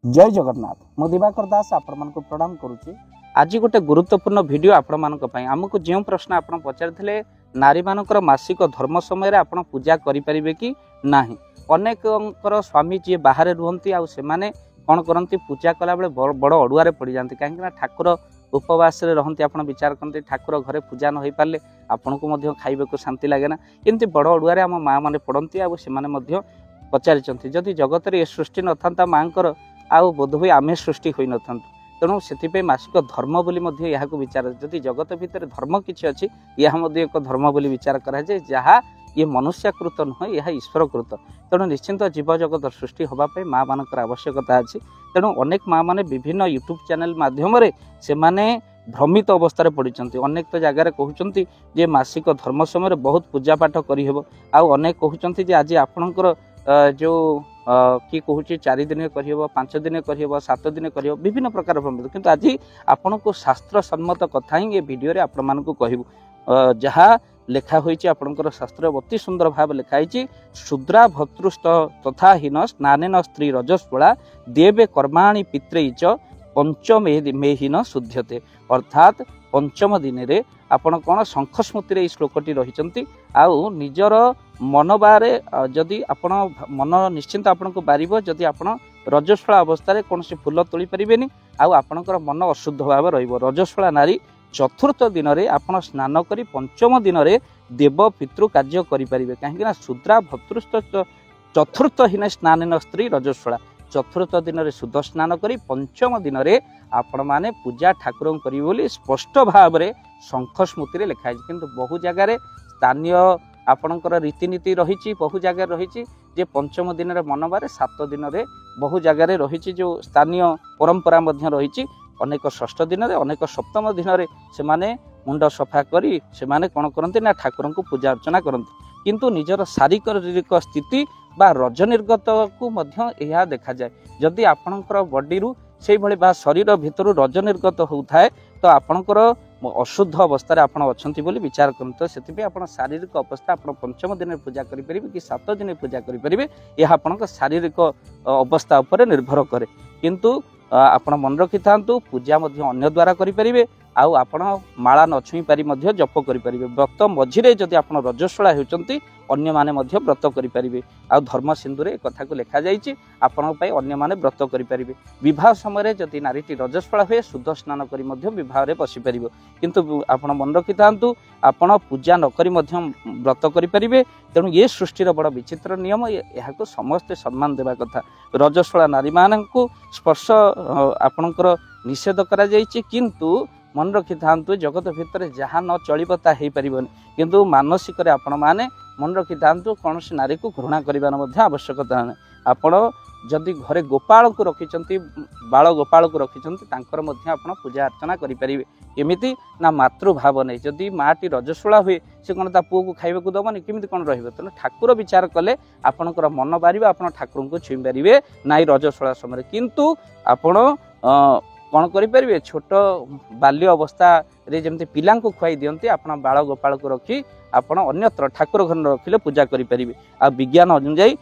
जय जगन्नाथ मु दिवाकर दास आपण मानक प्रणाम करुच्ची। आज गोटे गुरुत्वपूर्ण वीडियो आपण मानक पई हमको जो प्रश्न आपण पचारिथिले नारी मानकर मासिक धर्म समय आपण पूजा करि परिबे कि नाही। अनेककर स्वामी जी बाहर रुहंती आ सेमाने कोन करंती पूजा कला बेले बड़ अडुआरे पड़ी जांती काहे कि ठाकुर उपवास रे रहंती। आपण विचार करंती ठाकुर घरे पूजा न होई पाले आपण को मध्य खाइबे को शांति लागे ना। एंती बड़ अडुआरे हम माँ माने पड़ंती आ सेमाने मध्य पचारिचंती जदि जगत रे सृष्टि नथांता मांकर आउ बोध हुए आमे सृष्टि होई नथांतु। तेणु से मासिक धर्म बोली मध्य यह विचार जदि जगत भितर धर्म किसी अच्छी यह एक धर्म बोली विचार कराए जहाँ ये मनुष्यकृत नुह यह ईश्वरकृत। तेणु निश्चिंत जीव जगत सृष्टि होगापी माँ मानकर आवश्यकता अच्छी। तेणु अनेक माँ मैंने विभिन्न यूट्यूब चैनल माध्यम से भ्रमित अवस्था पड़ते। अनेक तो जगार कहते जे मासिक धर्म समय बहुत पूजा पाठ करहब आउ अनेक कहते आज आपणकर जो किए कहूँ 4 दिन करहब 5 दिन करहब 7 दिन करहब विभिन्न प्रकार भ्रमित। किंतु आज आपण को शास्त्र सम्मत कथा ही ये वीडियो आपण मानक कहबू जहाँ लेखा होईची आपणकर शास्त्र अति सुंदर भाव लिखाई। शूद्रा भतृष्ट तथा हीन स्नानेन स्त्री रजस्वला देवे कर्माणि पित्रे च पंचमे मेहीन शुद्धते। अर्थात पंचम दिन रे आपण कौन शंख स्मृति श्लोकटी रही आउ निजर मन बारे जदि आपण मन निश्चिंत आपण को बारिब जदि आपण रजस्वला अवस्था कौन से फूल तोली पारिबेनी आउ आपणकर मन अशुद्ध भाव रहिबो। रजस्वला नारी चतुर्थ दिन रे आपण स्नान करी पंचम दिन रे देव पितृ कार्य करि परिबे काहेकि शूद्रा भतृष्ट चतुर्थ हीन स्नानेन स्त्री रजस्वला चतुर्थ दिन रे शुद्ध स्नान करी पंचम दिन रे आपण माने पूजा ठाकुर करी बोली स्पष्ट भाव रे शंख स्मृति रे लिखाई। किंतु बहु जगह रे स्थानीय आपणकर रीतिनीति रही बहु जगह रही जे पंचम दिन रे मनबारे 7 दिन रे बहु जगह रे रही जो स्थानीय परंपरा मध्य रही। अनेक षष्ठ दिन रे अनेक सप्तम दिन रे से माने मुंड सफा करी से माने कोन करंती ना ठाकुर को पूजा अर्चना करंती। किंतु निजर शारीरिक स्थिति बा रज निर्गत को मध्य यह देखा जाए जदि आपणकर बॉडी रु से भली बा शरीर भितर रज निर्गत होउथाय तो आपणकर अशुद्ध अवस्था आपण अछंती बोली विचार करते। से आपण शारीरिक अवस्था आपण पंचम दिन पूजा करि परिबे कि 7 दिन पूजा करि परिबे यह आपणक शारीरिक अवस्था उपर निर्भर करे। किंतु आपण मन रखि थांतु पूजा मध्य अन्य द्वारा करि परिबे आउ आपण माला न छुई पारी मध्य जप करि परिबे। व्रत मझिरे जदि आपण रजस्वला हेउचंती अन्य माने मध्य व्रत करि परिबे आउ धर्म सिंधु रे कथा को लिखा जाईची आपण पई अन्य माने व्रत करि परिबे। विवाह समय जदि नारीटी रजस्वला हुए शुद्ध स्नान करी मध्य विवाह रे पसि परिबो। किंतु आपण मन रखि थांतु आपण पूजा न करी मध्य व्रत करि परिबे। तेणु ये सृष्टिर बड़ विचित्र नियम यहाको समस्त सम्मान देबा कथा। रजस्वला नारी माननकु स्पर्श आपणकर निषेध करा जाईची। किंतु मन रखि थांतु जगत भितर जहाँ न चलिब ता हेई परिबनी। किंतु मानसिक रे आपण माने मन रखि थांतु कौन से नारी को घृणा करिबार मध्य आवश्यकता नै। आपण जदि घरे गोपाल को रखिचंती बाल गोपाल को रखिचंती तांकर मध्य आपण पूजा अर्चना करि परिबे। केमिति ना मातृभाव नै जदि माटी रजस्वला हुए से कोन ता पुओ को खाइबे को दबनी केमिति कोन रहिबे। तने ठाकुर विचार कले आपणकर मन बारिबे आपण ठाकुर को छुई परिबे नाई रजस्वला समय। किंतु आपण कौन करें छोट बाल्य अवस्था रे जमती पिला को खुआई दियंती आपण बाल गोपाल को रखी आपण अन्यत्र ठाकुर घर रखिले पूजा करि परिबे। आ विज्ञान अनुଯାयी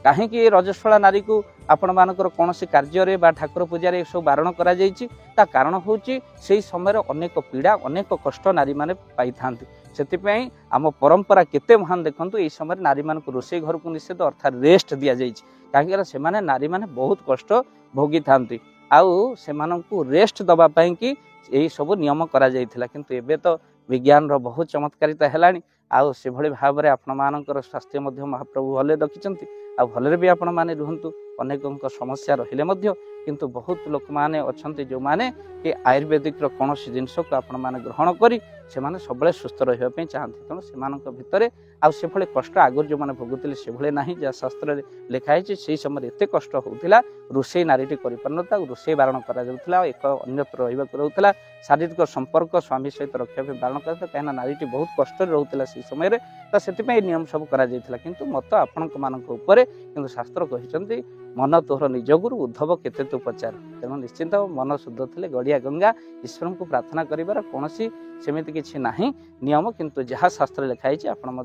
कहीं रजस्वला नारी को आपण मानकर कौन से कार्य रे बा ठाकुर पूजा रे सब बारण करा जायछि ता कारण होछि सेही समय अनेक पीड़ा अनेक कष्ट नारी माने पाई थांती। सेतिपई आम परंपरा केते महान देखंतु एई समय नारी मान को रोसे घर को निषेध अर्थात रेस्ट दिया जायछि काहे से माने नारी माने बहुत कष्ट भोगी थांती आउ सेमानंकु रेस्ट दबा पाई कि यही सब नियम करा जायथिला। किंतु एबे तो विज्ञान रो बहुत चमत्कारिता हेलानी आउ से भली भाव रे आपण मानकर स्वास्थ्य मध्य महाप्रभु भले रखिचंती आ भले भी आपण माने रुहंतु अनेकंक समस्या रहिले मध्य। किंतु बहुत लोक माने अछंती जो माने कि आयुर्वेदिक रो कोनोसी जिंस को आपण माने ग्रहण करी से माने सबले सुस्थ रहिबा पे चाहंती। तेणु सेमानक भितरे आ से भले कष्ट आगर जो माने भोगुतिले से भले नाही जा शास्त्र रे लिखाई छि सेही समय एते कष्ट होउथिला रुसे नारीटी करि परनता रुसे बारण करा जाउथिला एक अन्यत्र रहिबा करउथिला शारीरिक संपर्क स्वामी सहित रक्षा पे बारण करता कहना नारीटी बहुत कष्ट रहउथिला से समय रे त सेति पे नियम सब करा जायथिला। किंतु मत आपनक मानक ऊपर किंतु शास्त्र कहिसंती मन तोहर निज गुरु उद्धव केते तू पचार तेणु निश्चिंत मन शुद्ध थे गड़िया गंगा ईश्वर को प्रार्थना कर कौन सेमती किसी ना नियम किंतु जहाँ शास्त्र लिखाई आपण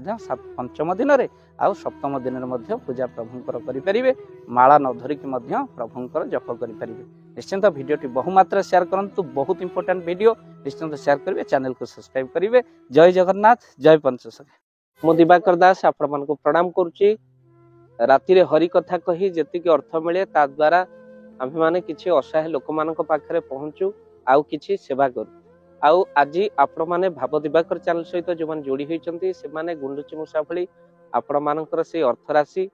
पंचम दिन में आउ सप्तम दिन में पूजा प्रभुंकर करें माला न धरिकी प्रभुंकर जप करें। निश्चिंत भिडियोटी बहुमात्रा शेयर करूँ बहुत इंपोर्टेंट वीडियो निश्चिंत शेयर करेंगे चैनल को सब्सक्राइब करेंगे। जय जगन्नाथ जय पंचसखा। मु दिवाकर दास आपण को प्रणाम करुच्ची। राति हरि कथा कही जी अर्थ मिले ता द्वारा आम्भे माने किछि असहाय लोक मानक पाखरे पहुंचू आउ किछि सेवा करू। आउ आज आपण माने भाव दिवाकर चैनल सहित जो माने जोड़ी होइचंती से माने गुंडुची मूषा भली आपण मानकर से अर्थ राशि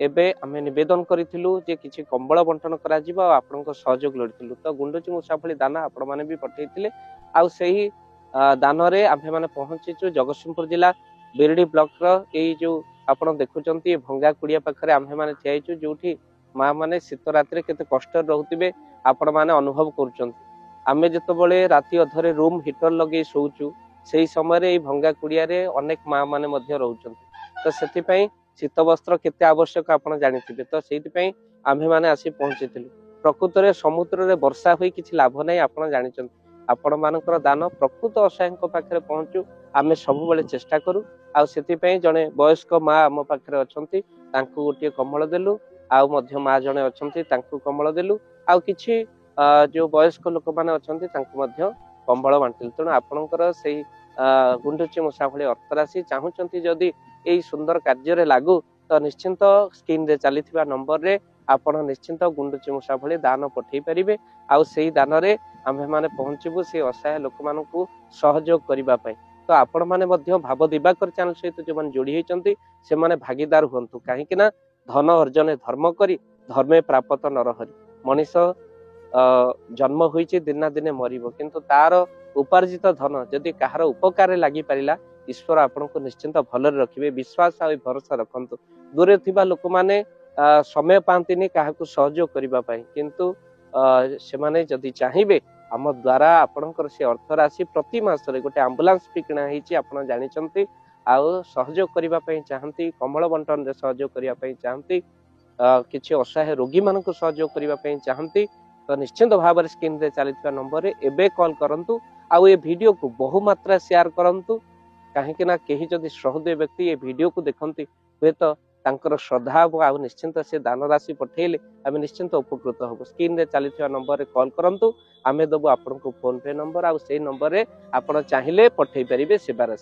एबे आमे निवेदन करिथिलु जे किछि कंबळ बंटन करा जिबा आपनक सहयोग लड़िथिलु तो गुंडुची मूषा भली दाना आपण माने भी पठेइथिले आउ सेही दान रे आम्भे माने पहुंचीचु जगतसिंहपुर जिला बिरडी ब्लॉक रो एई जो आपण देखुचंती भंगा कुड़िया पाखरे आम्भे माने ठियाइचु जोठी माँ माने शीत रात्रि केते कष्ट रहउतिबे आपण माने अनुभव करूचंती। आमे जेतबेले राति अधरे रूम हीटर लगे सोउचु सेही समय रे भंगा कुड़िया रे अनेक माँ माने मध्य रहउचंती तो सेति पई शीत वस्त्र केते आवश्यक आपण जानिथिबे तो सेति पई आम्भे माने आसी पहुंचीथिलु। प्रकृत रे समुद्र रे वर्षा होई किछि लाभ नै आपण जानिचंती आपण मानकर दान प्रकृत असहायक पाखरे पहुंचू आमे सब बेले चेष्टा करू आ सेति पई जने वयस्क माँ आम पाखरे अछंती तांकु गोटे कमल देलु आउ मध्य माँ जने अछंती तांकु कमल देलु आउ किछि जो वयस्क लोक माने अछंती तांकु मध्य कम्बल बांटिलु। तेणु आपणकर सेही गुंडुची मूषा भली अर्थ राशि चाहूचंती जदि एई सुंदर कार्य रे लागू तो निश्चिंत स्क्रीन रे चलीथिबा नंबर रे आपण निश्चिंत गुंडुची मूषा भली दान पठेई परिबे आउ सेही दान रे आम्भे माने पहुंचबु से असहाय लोक मानकु सहयोग करिबा पई। तो आपण माने मध्य भाव दिवाकर चैनल सहित जो माने जोड़ी होइचंती से माने भागीदार हुंतु काहे कि ना धन अर्जन धर्म करी धर्मे प्राप्त नरहरि मनीष जन्म होइछि दिना दिने मरिबो किंतु तार उपार्जित धन जदि कहार उपकार लागि परिला ईश्वर आपण को निश्चिंत भलरे रखिबे। विश्वास आ भरोसा रखंतु। दूरे थिबा लोक माने समय पांतिनी काहाकु सहयोग करिबा पई किंतु से माने जदि चाहिबे आम द्वारा आपणकर से अर्थ राशि प्रति मास रे गोटे एम्बुलेंस भी किना होइछि आपण जानिचंती आउ सहयोग करिबा पई चाहंती कमल बंटन रे सहयोग करिबा पई चाहंती किछि असहाय रोगी मानक सहयोग करिबा पई चाहंती तो निश्चिंत भाव रे स्क्रीन रे चलितबा नंबर रे एबे कॉल करंतु आउ ए वीडियो को बहु मात्रा शेयर करंतु काहे कि ना केही जदि सहृदय व्यक्ति ए वीडियो को देखंती हुए तो तांकर श्रद्धा आउ निश्चिंत से दान राशि पठेले आमे निश्चिंत उपकृत होबो। स्क्रीन रे चलितबा नंबर रे कॉल करंतु आमे दबो आपन को फोन पे नंबर आउ सेही नंबर रे आपण चाहिले पठेई परिबे सेवा राशि।